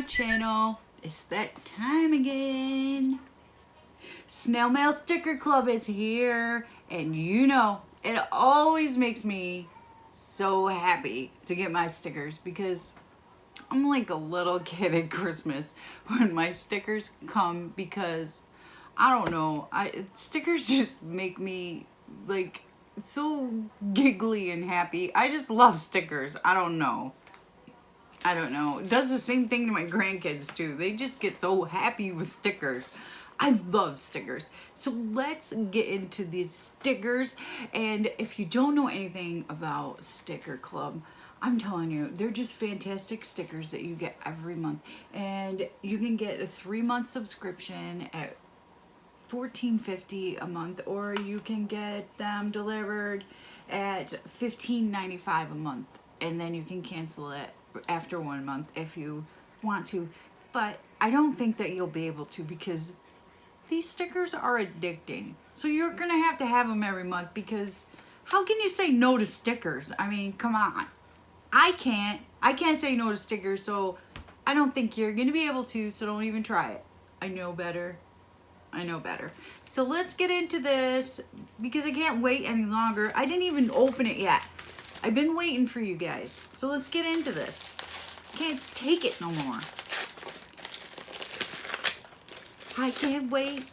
channel. It's that time again. Snail Mail Sticker Club is here, and you know, it always makes me so happy to get my stickers because I'm like a little kid at Christmas when my stickers come, because I don't know, stickers just make me like so giggly and happy. I just love stickers. I don't know. It does the same thing to my grandkids too. They just get so happy with stickers. I love stickers. So let's get into these stickers. And if you don't know anything about Sticker Club, I'm telling you, they're just fantastic stickers that you get every month. And you can get a 3-month subscription at $14.50 a month, or you can get them delivered at $15.95 a month. And then you can cancel it after 1 month if you want to. But I don't think that you'll be able to, because these stickers are addicting. So you're gonna have to have them every month, because how can you say no to stickers? I mean, come on. I can't say no to stickers, so I don't think you're gonna be able to, so don't even try it. I know better. So let's get into this, because I can't wait any longer. I didn't even open it yet. I've been waiting for you guys. So let's get into this. Can't take it no more. I can't wait.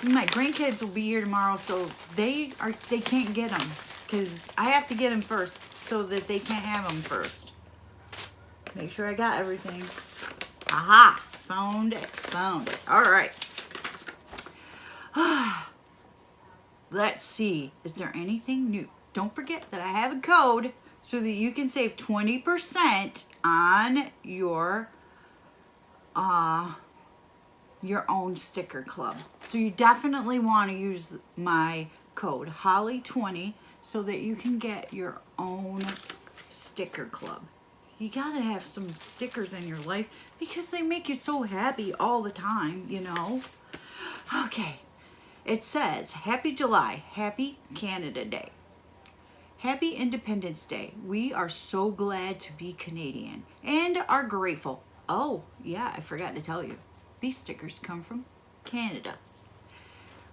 My grandkids will be here tomorrow, so they can't get them, because I have to get them first so that they can't have them first. Make sure I got everything. Aha! Found it. All right. Let's see. Is there anything new? Don't forget that I have a code so that you can save 20% on your own sticker club. So you definitely want to use my code Holly20 so that you can get your own sticker club. You gotta have some stickers in your life because they make you so happy all the time, you know. Okay, it says, Happy July, Happy Canada Day. Happy Independence Day. We are so glad to be Canadian and are grateful. Oh, yeah, I forgot to tell you. These stickers come from Canada.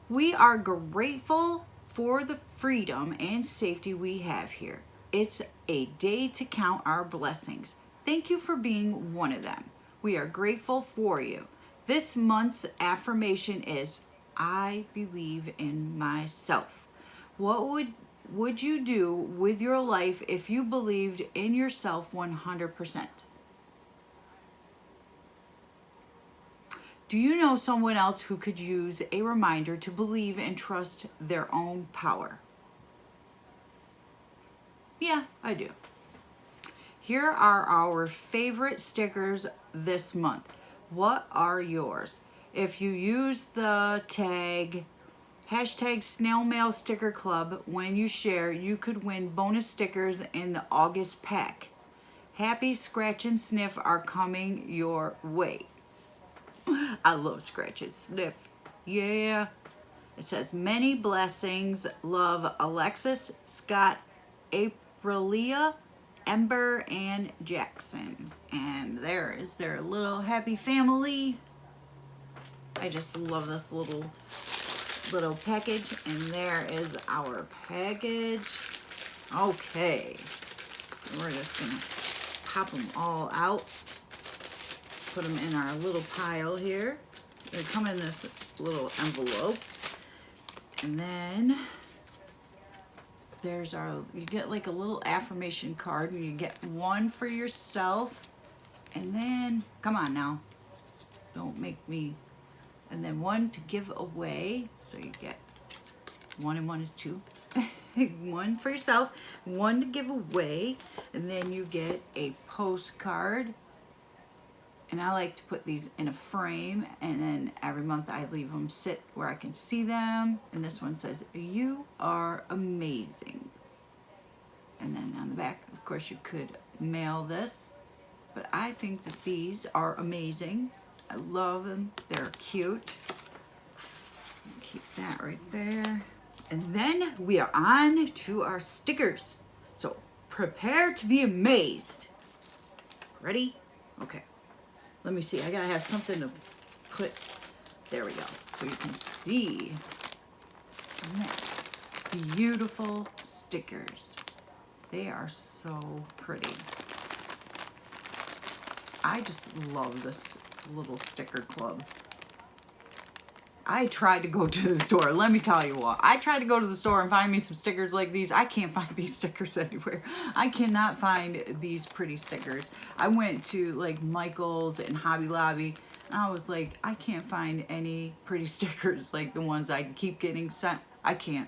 We are grateful for the freedom and safety we have here. It's a day to count our blessings. Thank you for being one of them. We are grateful for you. This month's affirmation is, I believe in myself. What would you do with your life if you believed in yourself 100%? Do you know someone else who could use a reminder to believe and trust their own power? Yeah, I do. Here are our favorite stickers this month. What are yours? If you use the tag #Snail Mail Sticker Club when you share, you could win bonus stickers in the August pack. Happy Scratch and Sniff are coming your way. I love Scratch and Sniff. Yeah. It says, many blessings. Love, Alexis, Scott, Aprilia, Ember, and Jackson. And there is their little happy family. I just love this little package. And there is our package. Okay. We're just gonna pop them all out. Put them in our little pile here. They come in this little envelope. And then there's you get like a little affirmation card, and you get one for yourself. And then, come on now, don't make me, and then one to give away. So you get 1 and 1 is 2. One for yourself, one to give away. And then you get a postcard. And I like to put these in a frame, and then every month I leave them sit where I can see them. And this one says, you are amazing. And then on the back, of course, you could mail this. But I think that these are amazing. I love them. They're cute. Keep that right there. And then we are on to our stickers. So prepare to be amazed. Ready? Okay. Let me see. I gotta have something to put. There we go. So you can see. Beautiful stickers. They are so pretty. I just love this little sticker club. I tried to go to the store. Let me tell you what. I tried to go to the store and find me some stickers like these. I can't find these stickers anywhere. I cannot find these pretty stickers. I went to like Michael's and Hobby Lobby. And I was like, I can't find any pretty stickers like the ones I keep getting sent. I can't.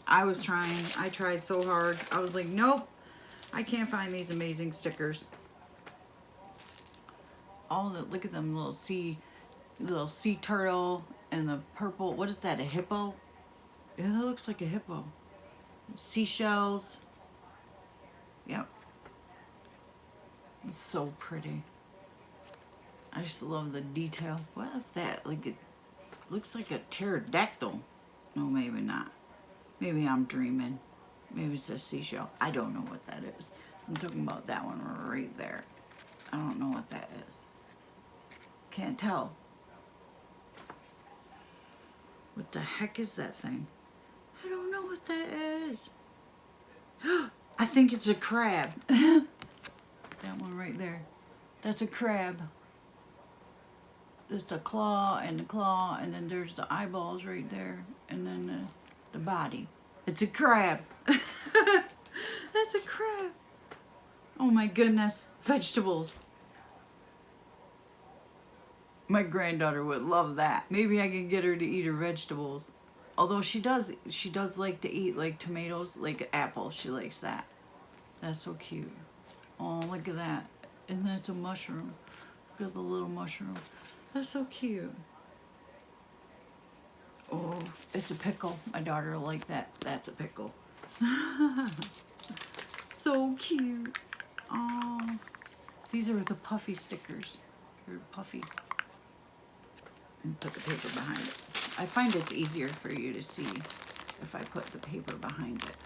I was trying. I tried so hard. I was like, nope. I can't find these amazing stickers. All the, look at them little sea turtle and the purple, what is that, a hippo? Yeah, that looks like a hippo. Seashells. Yep. It's so pretty. I just love the detail. What is that? Like it looks like a pterodactyl. No, maybe not. Maybe I'm dreaming. Maybe it's a seashell. I don't know what that is. I'm talking about that one right there. I don't know what that is. Can't tell. What the heck is that thing? I don't know what that is. I think it's a crab. That one right there. That's a crab. There's the claw, and then there's the eyeballs right there, and then the body. It's a crab. That's a crab. Oh my goodness. Vegetables. My granddaughter would love that. Maybe I can get her to eat her vegetables. Although she does like to eat like tomatoes, like apples. She likes that. That's so cute. Oh, look at that. And that's a mushroom. Look at the little mushroom. That's so cute. Oh, it's a pickle. My daughter will like that. That's a pickle. So cute. Oh, these are the puffy stickers. They're puffy. And put the paper behind it. I find it's easier for you to see if I put the paper behind it.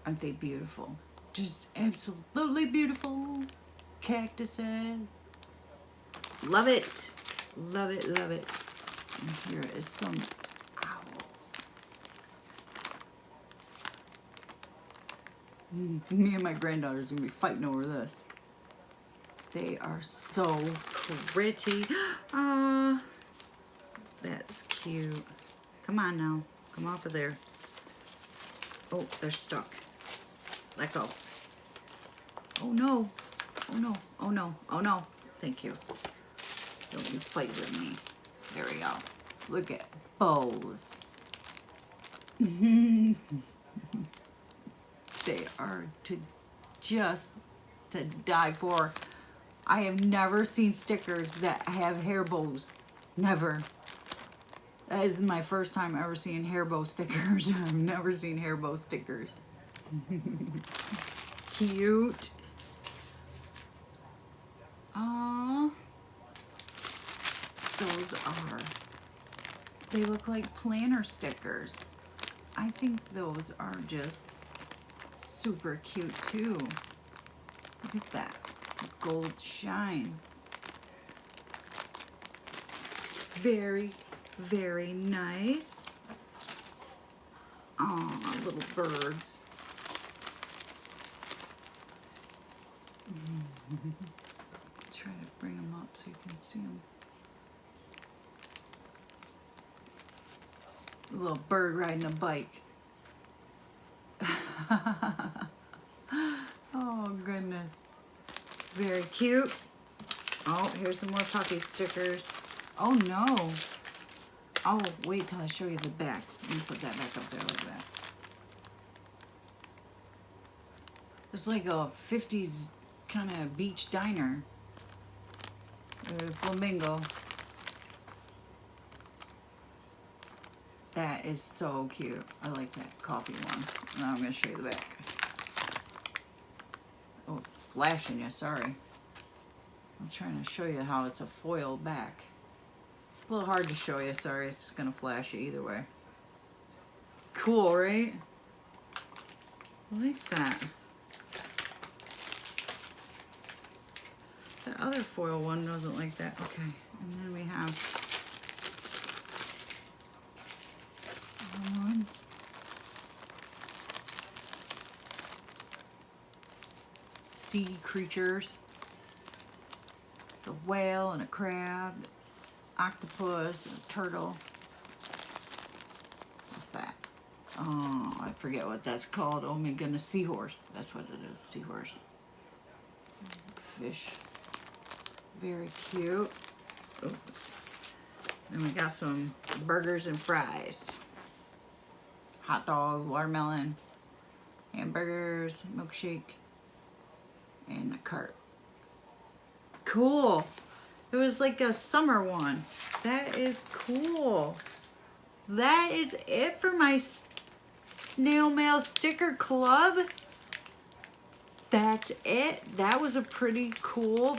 Aren't they beautiful? Just absolutely beautiful cactuses. Love it. Love it, love it. And here is some owls. Me and my granddaughter's gonna be fighting over this. They are so pretty. Ah, that's cute. Come on now. Come off of there. Oh, they're stuck. Let go. Oh no. Oh no. Oh no. Oh no. Thank you. Don't you fight with me. There we go. Look at bows. They are to die for. I have never seen stickers that have hair bows. Never. That is my first time ever seeing hair bow stickers. I've never seen hair bow stickers. Cute. Aww. Those are, they look like planner stickers. I think those are just super cute too. Look at that. Gold shine. Very, very nice. Oh, little birds. Try to bring them up so you can see them. A little bird riding a bike. Oh goodness. Very cute. Oh, here's some more puppy stickers. Oh no. Oh, wait till I show you the back. Let me put that back up there like that. It's like a 50s kind of beach diner. Flamingo. That is so cute. I like that coffee one. Now I'm going to show you the back. Oh, flashing you, sorry. I'm trying to show you how it's a foil back. A little hard to show you, sorry. It's going to flash you either way. Cool, right? I like that. The other foil one doesn't like that. Okay, and then we have one. Sea creatures. A whale and a crab, octopus and a turtle. What's that? Oh, I forget what that's called. Oh my goodness, seahorse. That's what it is, seahorse. Fish. Very cute. Oh. Then we got some burgers and fries. Hot dog, watermelon, hamburgers, milkshake, and a cart. Cool. It was like a summer one. That is cool. That is it for my Snail Mail Sticker Club. That's it. That was a pretty cool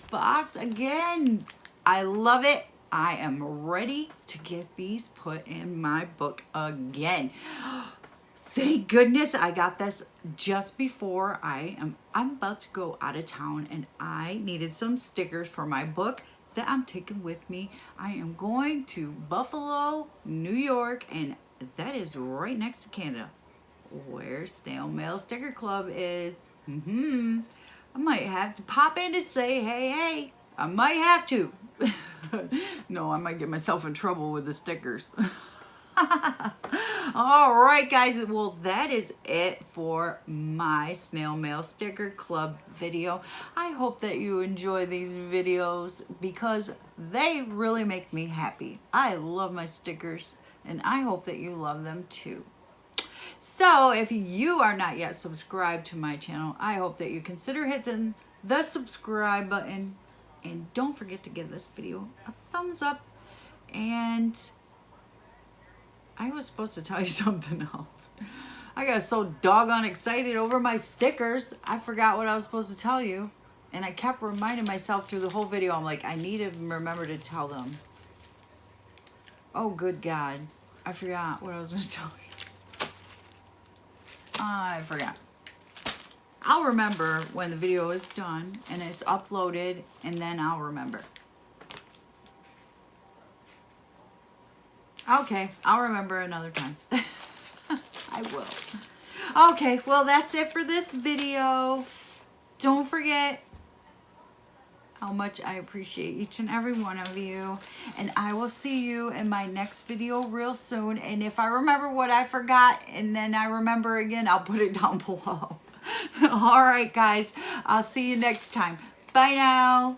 box. Again, I love it. I am ready to get these put in my book again. Thank goodness I got this just before I'm about to go out of town, and I needed some stickers for my book that I'm taking with me. I am going to Buffalo, New York, and that is right next to Canada, where Snail Mail Sticker Club is. I might have to pop in and say, hey, I might have to. No, I might get myself in trouble with the stickers. All right, guys, well, that is it for my Snail Mail Sticker Club video. I hope that you enjoy these videos because they really make me happy. I love my stickers, and I hope that you love them too. So if you are not yet subscribed to my channel, I hope that you consider hitting the subscribe button, and don't forget to give this video a thumbs up. And I was supposed to tell you something else. I got so doggone excited over my stickers, I forgot what I was supposed to tell you. And I kept reminding myself through the whole video. I'm like, I need to remember to tell them. Oh, good God. I forgot what I was going to tell you. I forgot. I'll remember when the video is done and it's uploaded, and then I'll remember. Okay, I'll remember another time. I will. Okay, well, that's it for this video. Don't forget how much I appreciate each and every one of you. And I will see you in my next video real soon. And if I remember what I forgot and then I remember again, I'll put it down below. All right, guys. I'll see you next time. Bye now.